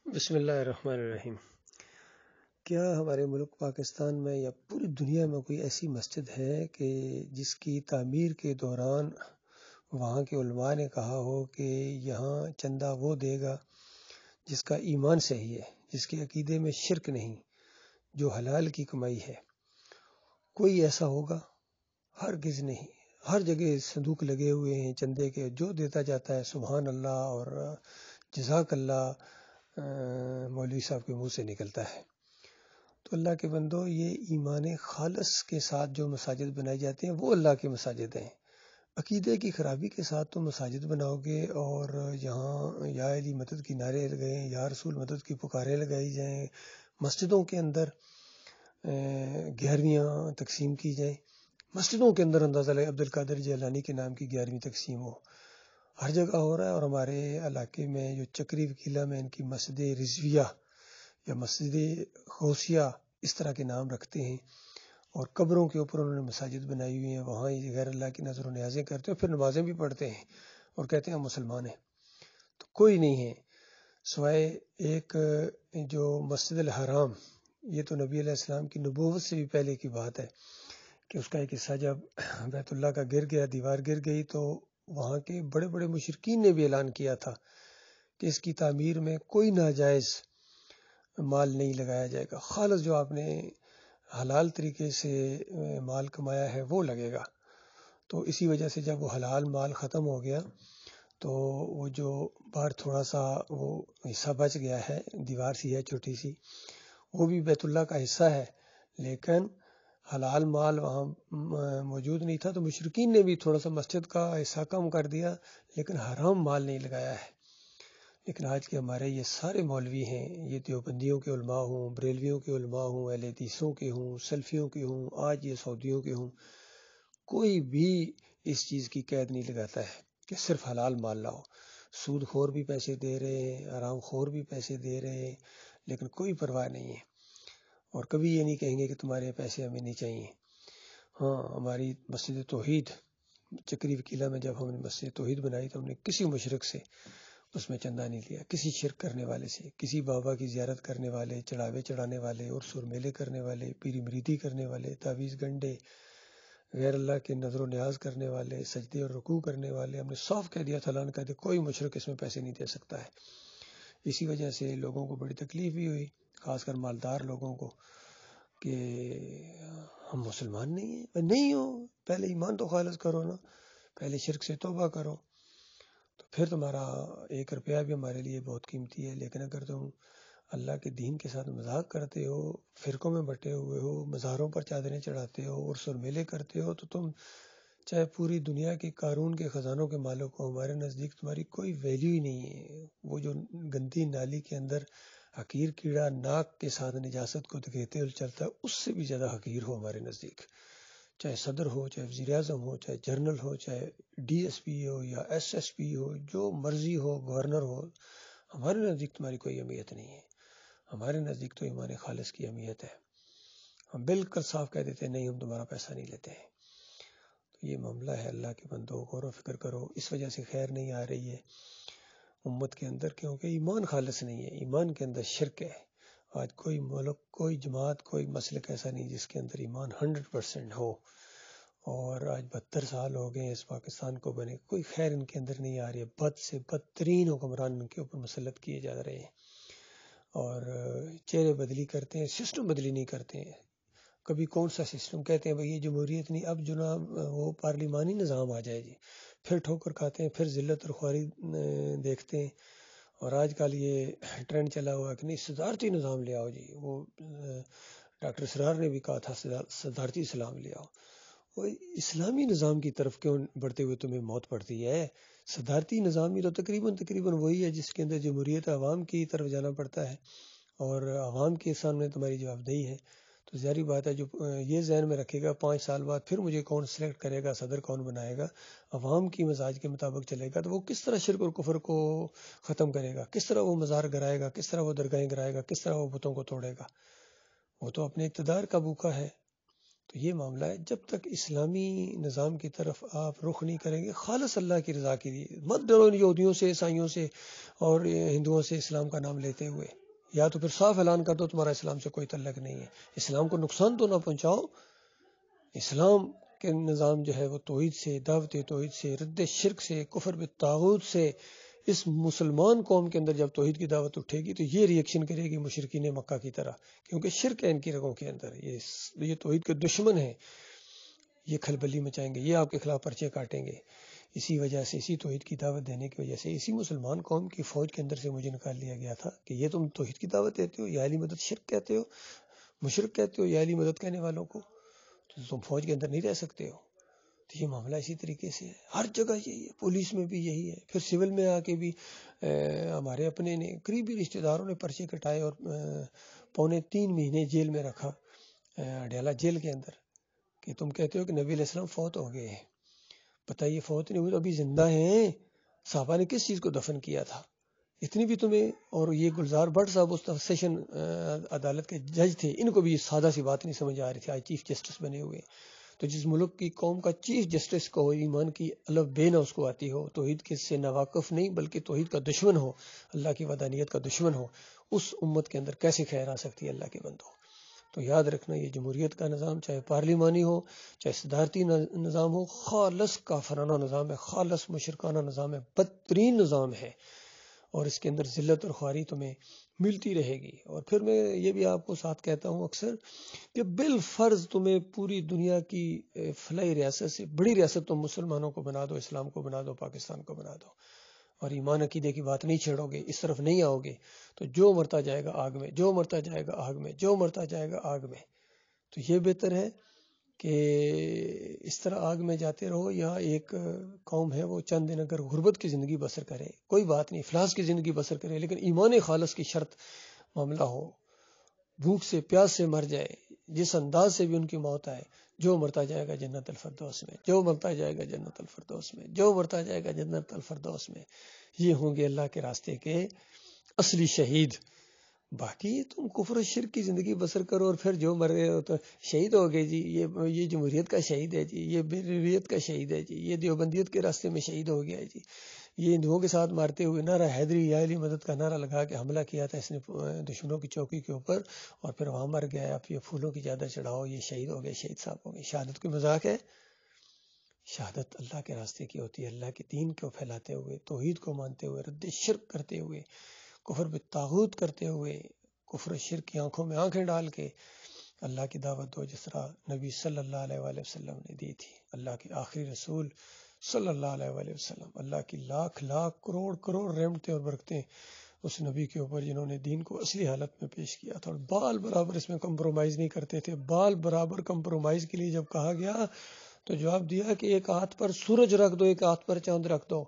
بسم اللہ الرحمن الرحیم۔ کیا ہمارے ملک پاکستان میں یا پوری دنیا میں کوئی ایسی مسجد ہے کہ جس کی تعمیر کے دوران وہاں کے علماء نے کہا ہو کہ یہاں چندہ وہ دے گا جس کا ایمان صحیح ہے، جس کے عقیدے میں شرک نہیں، جو حلال کی کمائی ہے؟ کوئی ایسا ہوگا؟ ہرگز نہیں۔ ہر جگہ صندوق لگے ہوئے ہیں چندے کے، جو دیتا جاتا ہے سبحان اللہ اور جزاک اللہ مولوی صاحب کے منہ سے نکلتا ہے۔ تو اللہ کے بندو، یہ ایمان خالص کے ساتھ جو مساجد بنائی جاتے ہیں وہ اللہ کی مساجد ہیں۔ عقیدے کی خرابی کے ساتھ تو مساجد بناؤ گے اور یہاں یا علی مدد کی نعرے لگائیں، یا رسول مدد کی پکاریں لگائی جائیں، مسجدوں کے اندر 11ویں تقسیم کی جائیں، مسجدوں کے اندر اندازہ لگے عبد القادر جیلانی کے نام کی 11ویں تقسیم ہو، ہر جگہ ہو رہا ہے۔ اور ہمارے علاقے میں جو چکری وکیلا میں ان کی مسجد رضویہ یا مسجد غوثیہ اس طرح کے نام رکھتے ہیں، اور قبروں کے اوپر انہوں نے مساجد بنائی ہوئی ہیں، وہاں غیر اللہ کی نظر و نیازیں کرتے ہیں، پھر نمازیں بھی پڑھتے ہیں اور کہتے ہیں ہم مسلمان ہیں۔ تو کوئی نہیں ہے سوائے ایک جو مسجد الحرام، یہ تو نبی علیہ السلام کی نبوت سے بھی پہلے کی بات ہے کہ اس کا ایک حصہ جب بیت اللہ کا گر گیا، دیوار گر گئی، تو وہاں کے بڑے بڑے مشرکین نے بھی اعلان کیا تھا کہ اس کی تعمیر میں کوئی ناجائز مال نہیں لگایا جائے گا، خالص جو آپ نے حلال طریقے سے مال کمایا ہے وہ لگے گا۔ تو اسی وجہ سے جب وہ حلال مال ختم ہو گیا تو وہ جو باہر تھوڑا سا وہ حصہ بچ گیا ہے، دیوار سی ہے چھوٹی سی، وہ بھی بیت اللہ کا حصہ ہے، لیکن حلال مال وہاں موجود نہیں تھا، تو مشرکین نے بھی تھوڑا سا مسجد کا حصہ کم کر دیا، لیکن حرام مال نہیں لگایا ہے۔ لیکن آج کے ہمارے یہ سارے مولوی ہیں، یہ دیوبندیوں کے علماء ہوں، بریلویوں کے علماء ہوں، اہل حدیثوں کے ہوں، سلفیوں کے ہوں، آج یہ سعودیوں کے ہوں، کوئی بھی اس چیز کی قید نہیں لگاتا ہے کہ صرف حلال مال لاؤ۔ سود خور بھی پیسے دے رہے ہیں، حرام خور بھی پیسے دے رہے ہیں، لیکن کوئی پرواہ نہیں ہے، اور کبھی یہ نہیں کہیں گے کہ تمہارے پیسے ہمیں نہیں چاہیے۔ ہاں، ہماری مسجد توحید چکری وکیلا میں جب ہم نے مسجد توحید بنائی تو ہم نے کسی مشرک سے اس میں چندہ نہیں لیا، کسی شرک کرنے والے سے، کسی بابا کی زیارت کرنے والے، چڑھاوے چڑھانے والے، اور سر میلے کرنے والے، پیری مریدی کرنے والے، تعویذ گنڈے، غیر اللہ کے نظر و نیاز کرنے والے، سجدے اور رکوع کرنے والے، ہم نے صاف کہہ دیا تھا، کہہ دیا کوئی مشرک اس میں پیسے نہیں دے سکتا ہے۔ اسی وجہ سے لوگوں کو بڑی تکلیف بھی ہوئی، خاص کر مالدار لوگوں کو، کہ ہم مسلمان نہیں ہیں۔ نہیں ہو، پہلے ایمان تو خالص کرو نا، پہلے شرک سے توبہ کرو، تو پھر تمہارا 1 روپیہ بھی ہمارے لیے بہت قیمتی ہے۔ لیکن اگر تم اللہ کے دین کے ساتھ مذاق کرتے ہو، فرقوں میں بٹے ہوئے ہو، مزاروں پر چادریں چڑھاتے ہو اور سر میلے کرتے ہو، تو تم چاہے پوری دنیا کے قارون کے خزانوں کے مالک ہو، ہمارے نزدیک تمہاری کوئی ویلیو ہی نہیں ہے۔ وہ جو گندی نالی کے اندر حقیر کیڑا ناک کے ساتھ نجاست کو دکھیتے ہوئے چلتا ہے، اس سے بھی زیادہ حقیر ہو ہمارے نزدیک، چاہے صدر ہو، چاہے وزیر اعظم ہو، چاہے جنرل ہو، چاہے ڈی ایس پی ہو یا ایس ایس پی ہو، جو مرضی ہو، گورنر ہو، ہمارے نزدیک تمہاری کوئی اہمیت نہیں ہے۔ ہمارے نزدیک تو ایمان خالص کی اہمیت ہے۔ ہم بالکل صاف کہہ دیتے ہیں نہیں، ہم تمہارا پیسہ نہیں لیتے ہیں۔ تو یہ معاملہ ہے، اللہ کے بندو غور و فکر کرو۔ اس وجہ سے خیر نہیں آ رہی ہے امت کے اندر، کیونکہ ایمان خالص نہیں ہے، ایمان کے اندر شرک ہے۔ آج کوئی ملک، کوئی جماعت، کوئی مسلک ایسا نہیں جس کے اندر ایمان 100% ہو، اور آج 72 سال ہو گئے اس پاکستان کو بنے، کوئی خیر ان کے اندر نہیں آ رہی ہے۔ بد سے بدترین حکمران ان کے اوپر مسلط کیے جا رہے ہیں، اور چہرے بدلی کرتے ہیں، سسٹم بدلی نہیں کرتے ہیں۔ کبھی کون سا سسٹم کہتے ہیں بھئی یہ جمہوریت نہیں، اب جناب وہ پارلیمانی نظام آ جائے جی، پھر ٹھوکر کھاتے ہیں، پھر ذلت اور خواری دیکھتے ہیں۔ اور آج کل یہ ٹرینڈ چلا ہوا کہ نہیں صدارتی نظام لے آؤ جی، وہ ڈاکٹر اسرار نے بھی کہا تھا صدارتی اسلام لے آؤ۔ وہ اسلامی نظام کی طرف کیوں بڑھتے ہوئے تمہیں موت پڑتی ہے؟ صدارتی نظام ہی تو تقریباً وہی ہے جس کے اندر جمہوریت عوام کی طرف جانا پڑتا ہے، اور عوام کے سامنے تمہاری جوابدہی ہے۔ تو ظاہری بات ہے، جو یہ ذہن میں رکھے گا 5 سال بعد پھر مجھے کون سلیکٹ کرے گا، صدر کون بنائے گا، عوام کی مزاج کے مطابق چلے گا، تو وہ کس طرح شرک اور کفر کو ختم کرے گا؟ کس طرح وہ مزار گرائے گا؟ کس طرح وہ درگاہیں گرائے گا؟ کس طرح وہ بتوں کو توڑے گا؟ وہ تو اپنے اقتدار کا بھوکا ہے، تو یہ معاملہ ہے، جب تک اسلامی نظام کی طرف آپ رخ نہیں کریں گے خالص اللہ کی رضا کے لیے، مت ڈرو یہودیوں سے، عیسائیوں سے اور ہندوؤں سے اسلام کا نام لیتے ہوئے، یا تو پھر صاف اعلان کر دو تمہارا اسلام سے کوئی تعلق نہیں ہے، اسلام کو نقصان تو نہ پہنچاؤ۔ اسلام کے نظام جو ہے وہ توحید سے، دعوت توحید سے، رد شرک سے، کفر بالطاغوت سے، اس مسلمان قوم کے اندر جب توحید کی دعوت اٹھے گی تو یہ ری ایکشن کرے گی مشرکین مکہ کی طرح، کیونکہ شرک ہے ان کی رگوں کے اندر، یہ توحید کے دشمن ہیں، یہ کھلبلی مچائیں گے، یہ آپ کے خلاف پرچے کاٹیں گے۔ اسی وجہ سے، اسی توحید کی دعوت دینے کی وجہ سے اسی مسلمان قوم کی فوج کے اندر سے مجھے نکال لیا گیا تھا کہ یہ تم توحید کی دعوت دیتے ہو، یا علی مدد شرک کہتے ہو، مشرک کہتے ہو یا علی مدد کہنے والوں کو، تو تم فوج کے اندر نہیں رہ سکتے ہو۔ تو یہ معاملہ اسی طریقے سے ہے، ہر جگہ یہی ہے، پولیس میں بھی یہی ہے، پھر سول میں آ کے بھی ہمارے اپنے نے، قریبی رشتہ داروں نے پرچے کٹائے اور 3.25 مہینے جیل میں رکھا، اڈیالہ جیل کے اندر، کہ تم کہتے ہو کہ نبی علیہ السلام فوت ہو گئے ہیں، بتائیے فوت نہیں ہوئے تو ابھی زندہ ہیں، صحابہ نے کس چیز کو دفن کیا تھا؟ اتنی بھی تمہیں، اور یہ گلزار بٹ صاحب اس سیشن عدالت کے جج تھے، ان کو بھی سادہ سی بات نہیں سمجھ آ رہی تھی، آج چیف جسٹس بنے ہوئے۔ تو جس ملک کی قوم کا چیف جسٹس کو ایمان کی الف بے نہ اس کو آتی ہو، توحید کے سے ناواقف نہیں بلکہ توحید کا دشمن ہو، اللہ کی وحدانیت کا دشمن ہو، اس امت کے اندر کیسے خیر آ سکتی ہے اللہ کے بندو؟ تو یاد رکھنا، یہ جمہوریت کا نظام چاہے پارلیمانی ہو، چاہے صدارتی نظام ہو، خالص کافرانہ نظام ہے، خالص مشرکانہ نظام ہے، بدترین نظام ہے، اور اس کے اندر ذلت اور خواری تمہیں ملتی رہے گی۔ اور پھر میں یہ بھی آپ کو ساتھ کہتا ہوں اکثر کہ بالفرض تمہیں پوری دنیا کی فلاحی ریاست سے بڑی ریاست تم مسلمانوں کو بنا دو، اسلام کو بنا دو، پاکستان کو بنا دو، اور ایمان عقیدے کی بات نہیں چھیڑو گے، اس طرف نہیں آؤ گے، تو جو مرتا جائے گا آگ میں، جو مرتا جائے گا آگ میں، جو مرتا جائے گا آگ میں۔ تو یہ بہتر ہے کہ اس طرح آگ میں جاتے رہو، یا ایک قوم ہے وہ چند دن اگر غربت کی زندگی بسر کرے، کوئی بات نہیں، افلاس کی زندگی بسر کرے، لیکن ایمان خالص کی شرط معاملہ ہو، بھوک سے پیاس سے مر جائے، جس انداز سے بھی ان کی موت آئے، جو مرتا جائے گا جنت الفردوس میں، جو مرتا جائے گا جنت الفردوس میں، جو مرتا جائے گا جنت الفردوس میں، یہ ہوں گے اللہ کے راستے کے اصلی شہید۔ باقی تم کفر و شرک کی زندگی بسر کرو اور پھر جو مر گئے ہو تو شہید ہو گئے جی، یہ جمہوریت کا شہید ہے جی، یہ بیرویت کا شہید ہے جی، یہ دیوبندیت کے راستے میں شہید ہو گیا ہے جی، یہ ہندوؤں کے ساتھ مارتے ہوئے نعرہ حیدری یا علی مدد کا نعرہ لگا کے حملہ کیا تھا اس نے دشمنوں کی چوکی کے اوپر، اور پھر وہاں مر گیا، اب یہ پھولوں کی چادر چڑھاؤ، یہ شہید ہو گئے، شہید صاحب ہو گئے۔ شہادت کوئی مذاق ہے؟ شہادت اللہ کے راستے کی ہوتی ہے، اللہ کے دین کو پھیلاتے ہوئے، توحید کو مانتے ہوئے، رد شرک کرتے ہوئے، کفر بالطاغوت کرتے ہوئے، کفر شرک کی آنکھوں میں آنکھیں ڈال کے اللہ کی دعوت دو، جس طرح نبی صلی اللہ علیہ وآلہ وسلم نے دی تھی، اللہ کے آخری رسول صلی اللہ علیہ وآلہ وسلم، اللہ کی لاکھ لاکھ کروڑ کروڑ رحمتیں اور برکتیں اس نبی کے اوپر جنہوں نے دین کو اصلی حالت میں پیش کیا تھا، اور بال برابر اس میں کمپرومائز نہیں کرتے تھے۔ بال برابر کمپرومائز کے لیے جب کہا گیا تو جواب دیا کہ ایک ہاتھ پر سورج رکھ دو، ایک ہاتھ پر چاند رکھ دو،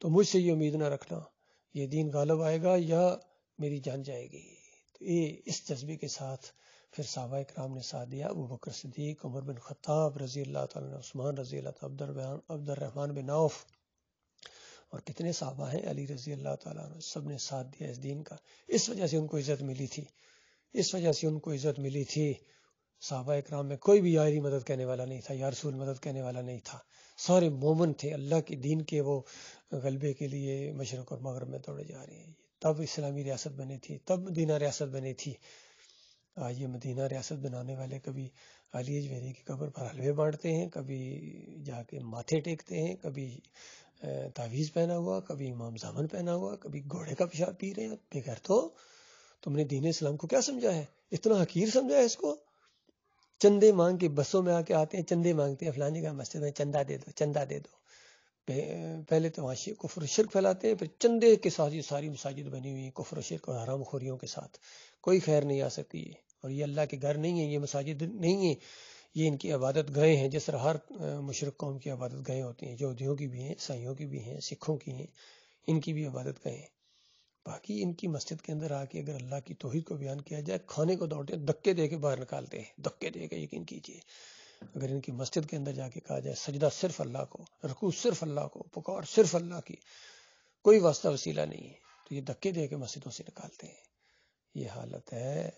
تو مجھ سے یہ امید نہ رکھنا یہ دین غالب آئے گا یا میری جان جائے گی۔ تو یہ اس جذبے کے ساتھ پھر صحابہ کرام نے ساتھ دیا، ابو بکر صدیق، عمر بن خطاب رضی اللہ تعالیٰ عنہ، عثمان رضی اللہ تعالیٰ، عبد الرحمن بن عوف، اور کتنے صحابہ ہیں، علی رضی اللہ تعالیٰ عنہ، سب نے ساتھ دیا اس دین کا۔ اس وجہ سے ان کو عزت ملی تھی، اس وجہ سے ان کو عزت ملی تھی۔ صحابہ اکرام میں کوئی بھی یا علی مدد کہنے والا نہیں تھا، یا رسول مدد کہنے والا نہیں تھا، سارے مومن تھے، اللہ کے دین کے وہ غلبے کے لیے مشرق اور مغرب میں دوڑے جا رہے ہیں۔ تب اسلامی ریاست بنی تھی، تب مدینہ ریاست بنی تھی۔ آج یہ مدینہ ریاست بنانے والے کبھی علی اجویری کی قبر پر حلوے بانٹتے ہیں، کبھی جا کے ماتھے ٹیکتے ہیں، کبھی تعویذ پہنا ہوا، کبھی امام زامن پہنا ہوا، کبھی گھوڑے کا پیشاب پی رہے ہیں۔ بغیر تو تم نے دین اسلام کو کیا سمجھا ہے؟ اتنا حقیر سمجھا ہے اس کو؟ چندے مانگ کے بسوں میں آ کے آتے ہیں، چندے مانگتے ہیں، فلانی کا مسجد میں چندہ دے دو، چندہ دے دو۔ پہلے تو وہاں کفر و شرک پھیلاتے ہیں، پھر چندے کے ساتھ یہ ساری مساجد بنی ہوئی ہیں، کفر و شرک اور حرام خوریوں کے ساتھ، کوئی خیر نہیں آ سکتی ہے۔ اور یہ اللہ کے گھر نہیں ہیں، یہ مساجد نہیں ہیں، یہ ان کی عبادت گاہیں ہیں، جس طرح ہر مشرک قوم کی عبادت گاہیں ہوتی ہیں، یہودیوں کی بھی ہیں، عیسائیوں کی بھی ہیں، سکھوں کی ہیں، ان کی بھی عبادت گاہیں ہیں۔ باقی ان کی مسجد کے اندر آ کے اگر اللہ کی توحید کو بیان کیا جائے، کھانے کو دوڑتے ہیں، دھکے دے کے باہر نکالتے ہیں، دھکے دے کے، یقین کیجیے۔ اگر ان کی مسجد کے اندر جا کے کہا جائے سجدہ صرف اللہ کو، رکوع صرف اللہ کو، پکار صرف اللہ کی، کوئی واسطہ وسیلہ نہیں ہے، تو یہ دھکے دے کے مسجدوں سے نکالتے ہیں۔ یہ حالت ہے۔